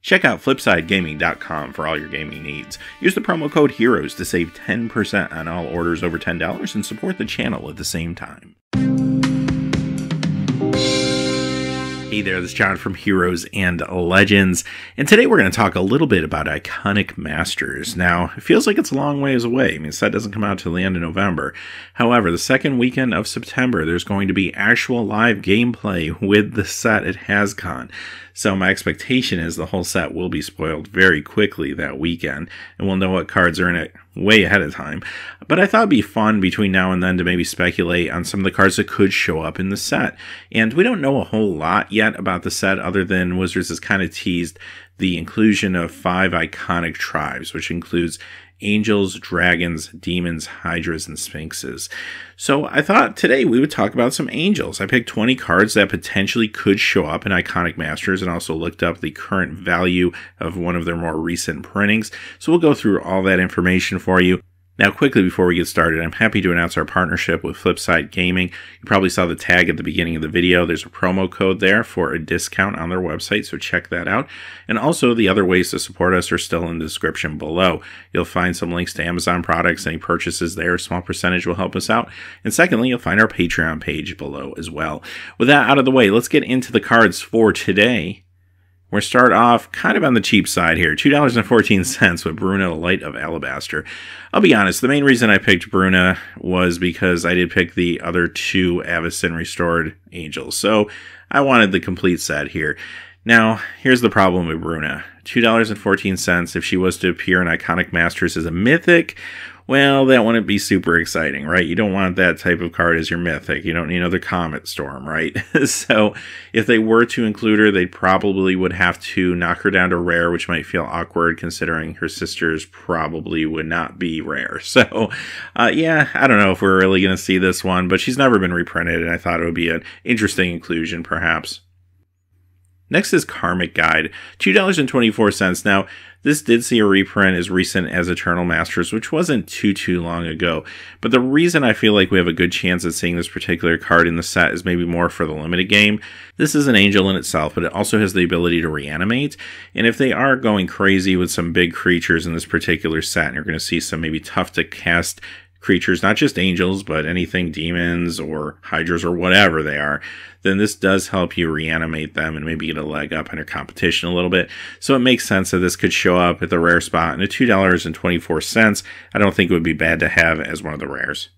Check out FlipsideGaming.com for all your gaming needs. Use the promo code HEROES to save 10% on all orders over $10 and support the channel at the same time. Hey there, this is John from Heroes and Legends, and today we're going to talk a little bit about Iconic Masters. Now, it feels like it's a long ways away. I mean, the set doesn't come out till the end of November. However, the second weekend of September, there's going to be actual live gameplay with the set at HasCon. So my expectation is the whole set will be spoiled very quickly that weekend, and we'll know what cards are in it way ahead of time. But I thought it'd be fun between now and then to maybe speculate on some of the cards that could show up in the set. And we don't know a whole lot yet about the set other than Wizards has kind of teased the inclusion of 5 iconic tribes, which includes angels, dragons, demons, hydras, and sphinxes. So I thought today we would talk about some angels. I picked 20 cards that potentially could show up in Iconic Masters and also looked up the current value of one of their more recent printings. So we'll go through all that information for you. Now, quickly before we get started, I'm happy to announce our partnership with Flipside Gaming. You probably saw the tag at the beginning of the video. There's a promo code there for a discount on their website, so check that out. And also, the other ways to support us are still in the description below. You'll find some links to Amazon products. Any purchases there, a small percentage will help us out. And secondly, you'll find our Patreon page below as well. With that out of the way, let's get into the cards for today. We're going to start off kind of on the cheap side here, $2.14 with Bruna, Light of Alabaster. I'll be honest, the main reason I picked Bruna was because I did pick the other 2 Avacyn Restored Angels, so I wanted the complete set here. Now, here's the problem with Bruna. $2.14, if she was to appear in Iconic Masters as a Mythic, well, that wouldn't be super exciting, right? You don't want that type of card as your Mythic. You don't need another Comet Storm, right? So if they were to include her, they probably would have to knock her down to rare, which might feel awkward considering her sisters probably would not be rare. So, yeah, I don't know if we're really going to see this one, but she's never been reprinted, and I thought it would be an interesting inclusion, perhaps. Next is Karmic Guide, $2.24. Now, this did see a reprint as recent as Eternal Masters, which wasn't too long ago. But the reason I feel like we have a good chance at seeing this particular card in the set is maybe more for the limited game. This is an angel in itself, but it also has the ability to reanimate. And if they are going crazy with some big creatures in this particular set, and you're going to see some maybe tough to cast creatures, not just angels, but anything demons or hydras or whatever they are, then this does help you reanimate them and maybe get a leg up on your competition a little bit. So it makes sense that this could show up at the rare spot, and at $2.24, I don't think it would be bad to have as one of the rares.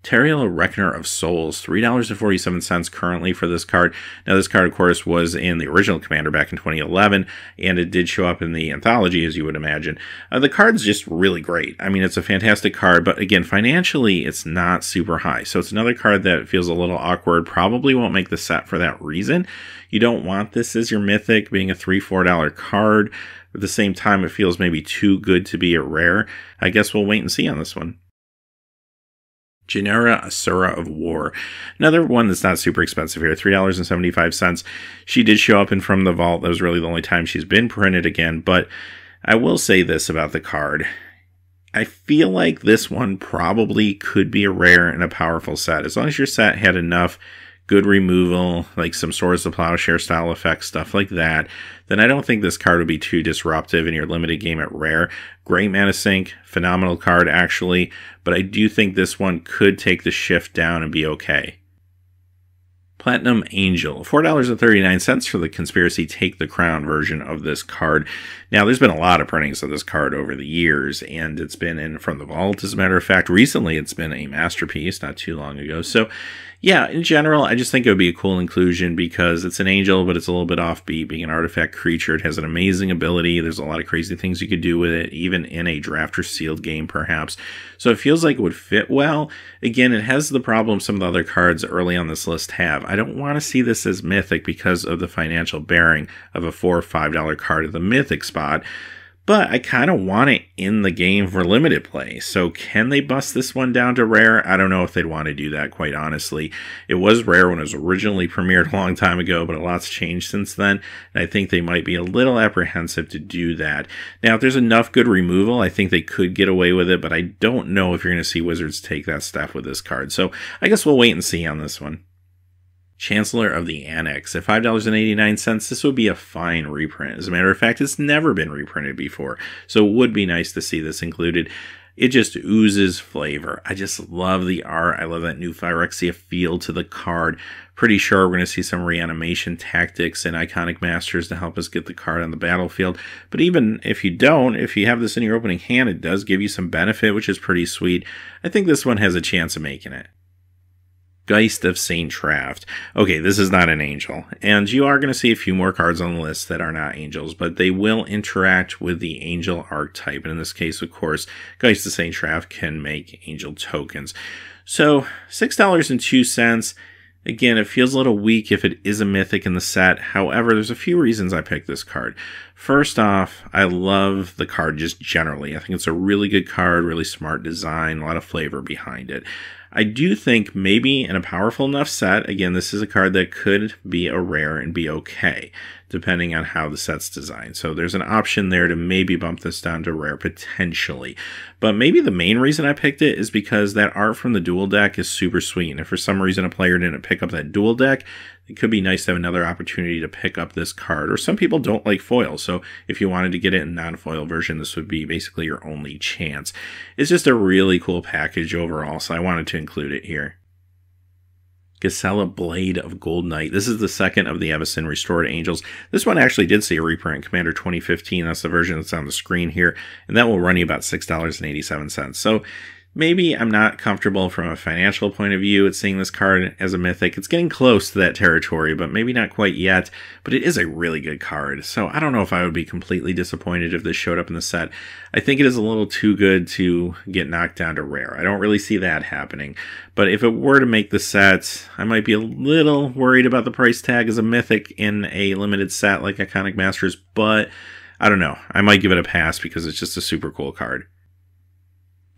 Teriel, Reckoner of Souls, $3.47 currently for this card. Now, this card, of course, was in the original Commander back in 2011, and it did show up in the anthology, as you would imagine. The card's just really great. I mean, it's a fantastic card, but again, financially, it's not super high. So it's another card that feels a little awkward, probably won't make the set for that reason. You don't want this as your Mythic, being a $3, $4 card. At the same time, it feels maybe too good to be a rare. I guess we'll wait and see on this one. Genera, Asura of War. Another one that's not super expensive here, $3.75. She did show up in From the Vault. That was really the only time she's been printed again, but I will say this about the card. I feel like this one probably could be a rare in a powerful set. As long as your set had enough good removal, like some Swords of Plowshare style effects, stuff like that, then I don't think this card would be too disruptive in your limited game at rare. Great mana sink, phenomenal card actually, but I do think this one could take the shift down and be okay. Platinum Angel, $4.39 for the Conspiracy Take the Crown version of this card. Now, there's been a lot of printings of this card over the years, and it's been in From the Vault, as a matter of fact. Recently, it's been a masterpiece, not too long ago. So, yeah, in general, I just think it would be a cool inclusion because it's an angel, but it's a little bit offbeat. Being an artifact creature, it has an amazing ability. There's a lot of crazy things you could do with it, even in a draft or sealed game, perhaps. So it feels like it would fit well. Again, it has the problem some of the other cards early on this list have. I don't want to see this as Mythic because of the financial bearing of a $4 or $5 card at the Mythic spot. But I kind of want it in the game for limited play. So can they bust this one down to rare? I don't know if they'd want to do that, quite honestly. It was rare when it was originally premiered a long time ago, but a lot's changed since then. And I think they might be a little apprehensive to do that. Now, if there's enough good removal, I think they could get away with it, but I don't know if you're going to see Wizards take that step with this card. So I guess we'll wait and see on this one. Chancellor of the Annex. At $5.89, this would be a fine reprint. As a matter of fact, it's never been reprinted before, so it would be nice to see this included. It just oozes flavor. I just love the art. I love that new Phyrexia feel to the card. Pretty sure we're going to see some reanimation tactics and Iconic Masters to help us get the card on the battlefield. But even if you don't, if you have this in your opening hand, it does give you some benefit, which is pretty sweet. I think this one has a chance of making it. Geist of St. Traft. Okay, this is not an angel, and you are going to see a few more cards on the list that are not angels, but they will interact with the angel archetype, and in this case, of course, Geist of St. Traft can make angel tokens. So, $6.02. Again, it feels a little weak if it is a mythic in the set. However, there's a few reasons I picked this card. First off, I love the card just generally. I think it's a really good card, really smart design, a lot of flavor behind it. I do think maybe in a powerful enough set, again, this is a card that could be a rare and be okay, depending on how the set's designed. So there's an option there to maybe bump this down to rare potentially. But maybe the main reason I picked it is because that art from the dual deck is super sweet. And if for some reason a player didn't pick up that dual deck, it could be nice to have another opportunity to pick up this card. Or some people don't like foil, so if you wanted to get it in non-foil version, this would be basically your only chance. It's just a really cool package overall, so I wanted to include it here. Gisela Blade of Gold Knight. This is the second of the Evison Restored Angels. This one actually did see a reprint in Commander 2015. That's the version that's on the screen here, and that will run you about $6.87. So maybe I'm not comfortable from a financial point of view at seeing this card as a mythic. It's getting close to that territory, but maybe not quite yet. But it is a really good card, so I don't know if I would be completely disappointed if this showed up in the set. I think it is a little too good to get knocked down to rare. I don't really see that happening. But if it were to make the set, I might be a little worried about the price tag as a mythic in a limited set like Iconic Masters, but I don't know. I might give it a pass because it's just a super cool card.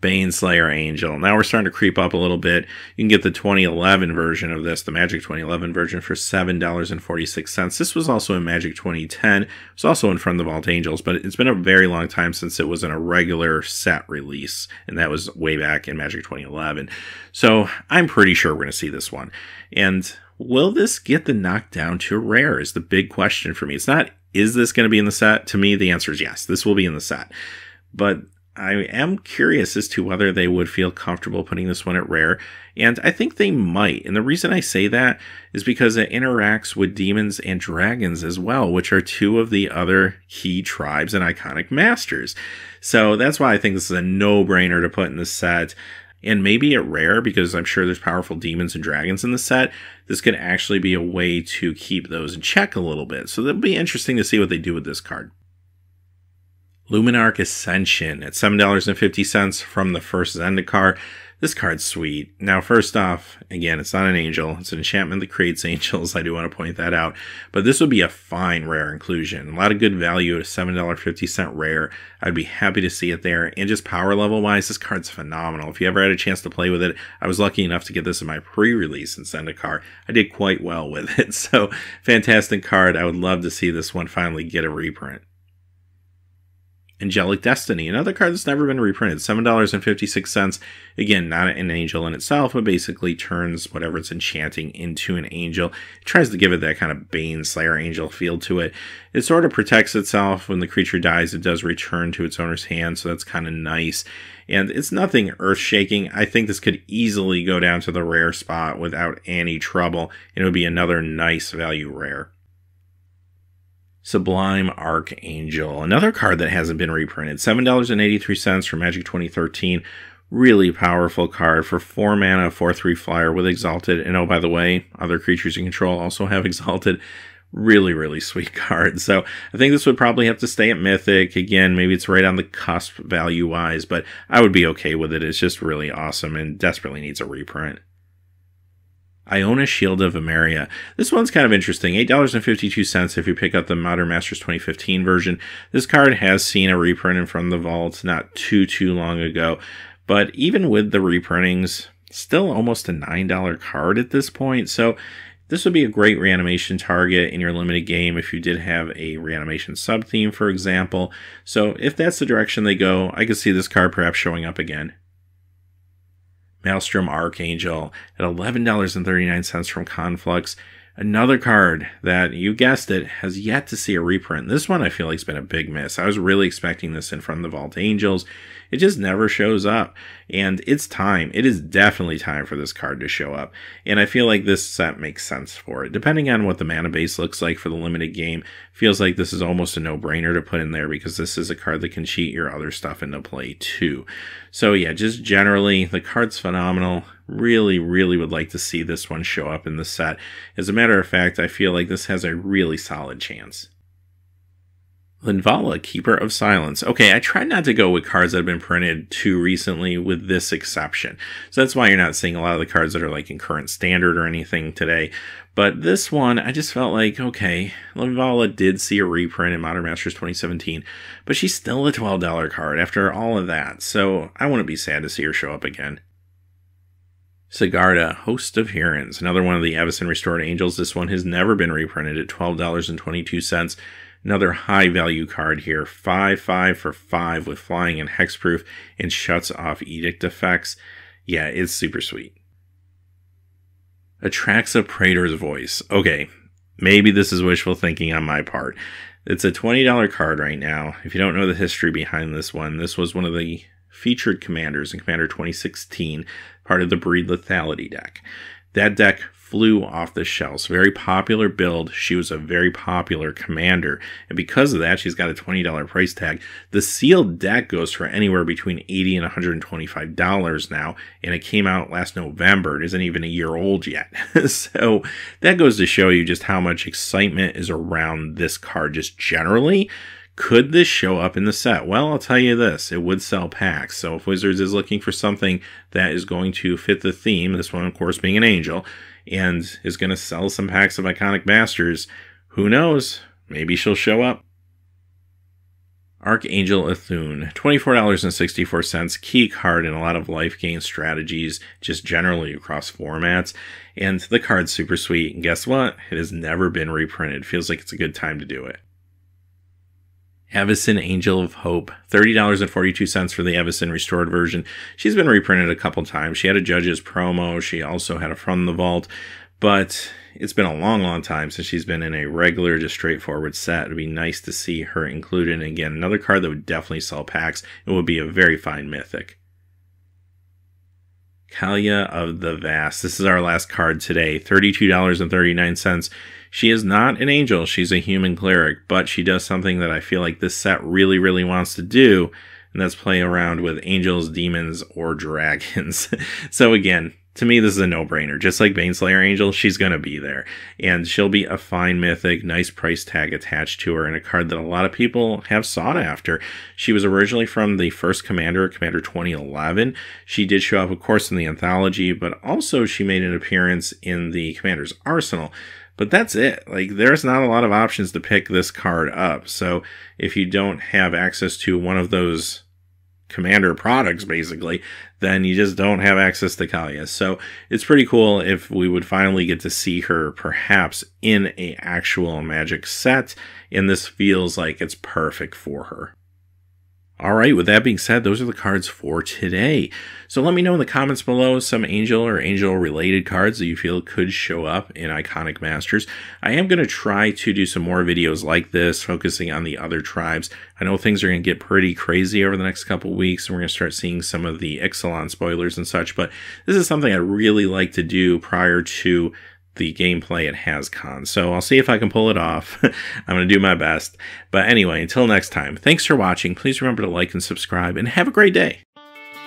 Baneslayer Angel. Now we're starting to creep up a little bit. You can get the 2011 version of this, the Magic 2011 version, for $7.46. This was also in Magic 2010. It was also in From the Vault Angels, but it's been a very long time since it was in a regular set release, and that was way back in Magic 2011. So I'm pretty sure we're going to see this one. And will this get the knockdown to rare is the big question for me. It's not, is this going to be in the set? To me, the answer is yes, this will be in the set. But I am curious as to whether they would feel comfortable putting this one at rare, and I think they might. And the reason I say that is because it interacts with demons and dragons as well, which are two of the other key tribes and Iconic Masters. So that's why I think this is a no-brainer to put in the set. And maybe at rare, because I'm sure there's powerful demons and dragons in the set, this could actually be a way to keep those in check a little bit. So that'll be interesting to see what they do with this card. Luminarch Ascension at $7.50 from the first Zendikar. This card's sweet. Now, first off, again, it's not an angel. It's an enchantment that creates angels. I do want to point that out. But this would be a fine rare inclusion. A lot of good value at a $7.50 rare. I'd be happy to see it there. And just power level wise, this card's phenomenal. If you ever had a chance to play with it, I was lucky enough to get this in my pre-release in Zendikar. I did quite well with it. So, fantastic card. I would love to see this one finally get a reprint. Angelic Destiny, another card that's never been reprinted, $7.56. Again, not an angel in itself, but basically turns whatever it's enchanting into an angel. It tries to give it that kind of Baneslayer angel feel to it. It sort of protects itself. When the creature dies, it does return to its owner's hand, so that's kind of nice. And it's nothing earth-shaking. I think this could easily go down to the rare spot without any trouble, and it would be another nice value rare. Sublime Archangel, another card that hasn't been reprinted, $7.83 from Magic 2013. Really powerful card for 4 mana, 4/3 flyer with Exalted. And oh, by the way, other creatures you control also have Exalted. Really, really sweet card. So I think this would probably have to stay at Mythic. Again, maybe it's right on the cusp value-wise, but I would be okay with it. It's just really awesome and desperately needs a reprint. Iona Shield of Emeria. This one's kind of interesting. $8.52 if you pick up the Modern Masters 2015 version. This card has seen a reprint in From the Vault not too long ago. But even with the reprintings, still almost a $9 card at this point. So this would be a great reanimation target in your limited game if you did have a reanimation sub-theme, for example. So if that's the direction they go, I could see this card perhaps showing up again. Maelstrom Archangel at $11.39 from Conflux. Another card that, you guessed it, has yet to see a reprint. This one I feel like has been a big miss. I was really expecting this in front of the Vault Angels. It just never shows up. And it's time. It is definitely time for this card to show up. And I feel like this set makes sense for it. Depending on what the mana base looks like for the limited game, feels like this is almost a no-brainer to put in there because this is a card that can cheat your other stuff into play too. So yeah, just generally, the card's phenomenal. Really, really would like to see this one show up in the set. As a matter of fact, I feel like this has a really solid chance. Linvala, Keeper of Silence. Okay, I tried not to go with cards that have been printed too recently with this exception. So that's why you're not seeing a lot of the cards that are like in current standard or anything today. But this one, I just felt like, okay, Linvala did see a reprint in Modern Masters 2017, but she's still a $12 card after all of that. So I wouldn't be sad to see her show up again. Sigarda, Host of Herons, another one of the Avacyn Restored Angels. This one has never been reprinted at $12.22. Another high value card here, 5/5 for 5 with flying and hexproof and shuts off edict effects. Yeah, it's super sweet. Atraxa Praetor's Voice. Okay, maybe this is wishful thinking on my part. It's a $20 card right now. If you don't know the history behind this was one of the featured commanders in Commander 2016, part of the Breed Lethality deck. That deck flew off the shelves. Very popular build. She was a very popular commander. And because of that, she's got a $20 price tag. The sealed deck goes for anywhere between $80 and $125 now. And it came out last November. It isn't even a year old yet. So that goes to show you just how much excitement is around this card just generally. Could this show up in the set? Well, I'll tell you this, it would sell packs. So if Wizards is looking for something that is going to fit the theme, this one of course being an angel, and is going to sell some packs of Iconic Masters, who knows? Maybe she'll show up. Archangel Athun, $24.64, key card in a lot of life gain strategies, just generally across formats. And the card's super sweet, and guess what? It has never been reprinted. Feels like it's a good time to do it. Avacyn Angel of Hope, $30.42 for the Avacyn Restored version. She's been reprinted a couple times. She had a Judge's promo. She also had a From the Vault. But it's been a long, long time since she's been in a regular, just straightforward set. It would be nice to see her included. And again, another card that would definitely sell packs. It would be a very fine mythic. Kalia of the Vast. This is our last card today. $32.39. She is not an angel. She's a human cleric, but she does something that I feel like this set really, really wants to do, and that's play around with angels, demons, or dragons. So again, to me, this is a no-brainer. Just like Baneslayer Angel, she's going to be there. And she'll be a fine mythic, nice price tag attached to her, and a card that a lot of people have sought after. She was originally from the first Commander 2011. She did show up, of course, in the anthology, but also she made an appearance in the Commander's Arsenal. But that's it. Like, there's not a lot of options to pick this card up. So if you don't have access to one of those Commander products, basically, then you just don't have access to Kalia. So it's pretty cool if we would finally get to see her perhaps in an actual Magic set, and this feels like it's perfect for her. Alright, with that being said, those are the cards for today. So let me know in the comments below some angel or angel related cards that you feel could show up in Iconic Masters. I am going to try to do some more videos like this, focusing on the other tribes. I know things are going to get pretty crazy over the next couple weeks, and we're going to start seeing some of the Ixalan spoilers and such, but this is something I really like to do prior to the gameplay at HasCon. So I'll see if I can pull it off. I'm going to do my best. But anyway, until next time, thanks for watching. Please remember to like and subscribe, and have a great day.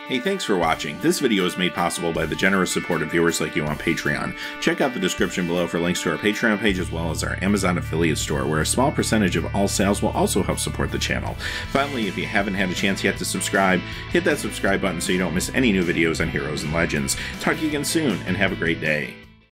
Hey, thanks for watching. This video is made possible by the generous support of viewers like you on Patreon. Check out the description below for links to our Patreon page as well as our Amazon affiliate store, where a small percentage of all sales will also help support the channel. Finally, if you haven't had a chance yet to subscribe, hit that subscribe button so you don't miss any new videos on Heroes and Legends. Talk to you again soon, and have a great day.